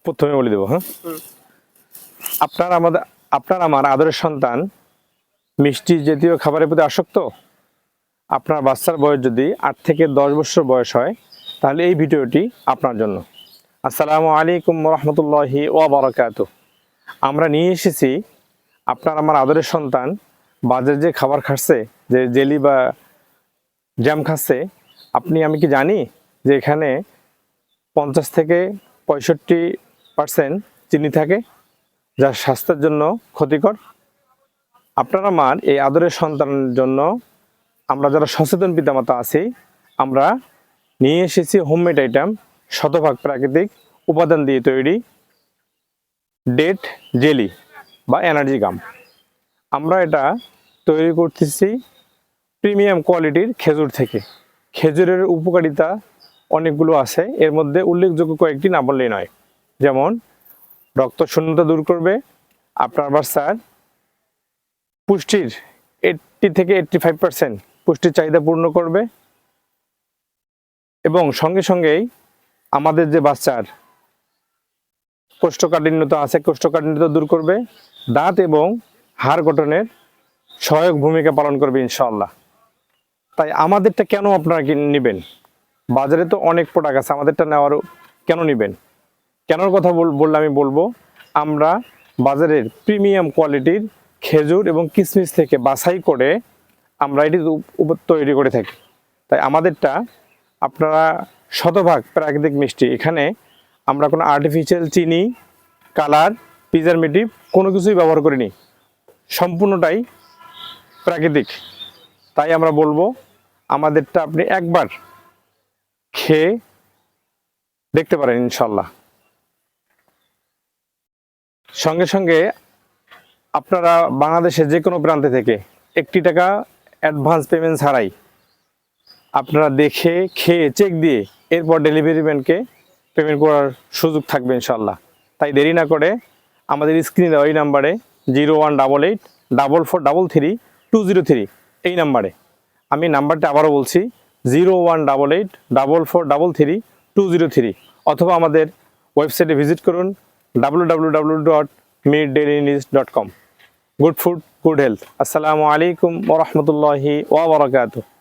প্রথমে বলে দেবো। হ্যাঁ, আপনার আমার আদরের সন্তান মিষ্টি জাতীয় খাবারের প্রতি আসক্ত। আপনার বাচ্চার বয়স যদি 8 থেকে 10 বছর বয়স হয় তাহলে এই ভিডিওটি আপনার জন্য। আসসালামু আলাইকুম রহমতুল্লাহি ওয়া বারাকাতুহু। আমরা নিয়ে এসেছি আপনার আমার আদরের সন্তান বাজারে যে খাবার খাচ্ছে, যে জেলি বা জ্যাম খাচ্ছে, আমি কি জানি যে এখানে 50 থেকে 65% চিনি থাকে, যা স্বাস্থ্যের জন্য ক্ষতিকর। আপনার আমার এই আদরের সন্তানের জন্য আমরা যারা সচেতন পিতামাতা আছি, আমরা নিয়ে এসেছি হোমমেড আইটেম, শতভাগ প্রাকৃতিক উপাদান দিয়ে তৈরি ডেট জেলি বা এনার্জি গাম। আমরা এটা তৈরি করতেছি প্রিমিয়াম কোয়ালিটির খেজুর থেকে। খেজুরের উপকারিতা অনেকগুলো আছে, এর মধ্যে উল্লেখযোগ্য কয়েকটি না বললেই নয়। যেমন রক্ত শূন্যতা দূর করবে, আপনার বাচ্চার পুষ্টির 80 থেকে 85% পুষ্টির চাহিদা পূর্ণ করবে, এবং সঙ্গে সঙ্গেই আমাদের যে বাচ্চার কোষ্ঠকাঠিন্যতা আছে, কোষ্ঠকাঠিন্যতা দূর করবে, দাঁত এবং হাড় গঠনের সহায়ক ভূমিকা পালন করবে ইনশাআল্লাহ। তাই আমাদেরটা কেন আপনারা নেবেন? বাজারে তো অনেক প্রোডাক্ট আছে, আমাদেরটা নেওয়ার কেন নেবেন? কেনর কথা বললে আমি বলবো, আমরা বাজারের প্রিমিয়াম কোয়ালিটির খেজুর এবং কিশমিশ থেকে বাছাই করে আমরা এটি তৈরি করে থাকি। তাই আমাদেরটা আপনারা শতভাগ প্রাকৃতিক মিষ্টি। এখানে আমরা কোনো আর্টিফিশিয়াল চিনি, কালার, প্রিজারভেটিভ কোনো কিছুই ব্যবহার করিনি, সম্পূর্ণটাই প্রাকৃতিক। তাই আমরা বলবো আমাদেরটা আপনি একবার খেয়ে দেখতে পারেন ইনশাল্লাহ। সঙ্গে সঙ্গে আপনারা বাংলাদেশের যে কোনো প্রান্তে থেকে 1 টাকা অ্যাডভান্স পেমেন্ট ছাড়াই আপনারা দেখে খেয়ে চেক দিয়ে এরপর ডেলিভারি ম্যানকে পেমেন্ট করার সুযোগ থাকবে ইনশাল্লাহ। তাই দেরি না করে আমাদের স্ক্রিনে দেওয়া এই নাম্বারে 01884433 এই নাম্বারে, আমি নাম্বারটা আবারও বলছি 01884433 অথবা আমাদের ওয়েবসাইটে ভিজিট করুন www.meetdailynews.com। Good food good health. আসসালামু আলাইকুম ওয়া রাহমাতুল্লাহি ওয়া বারাকাতুহু।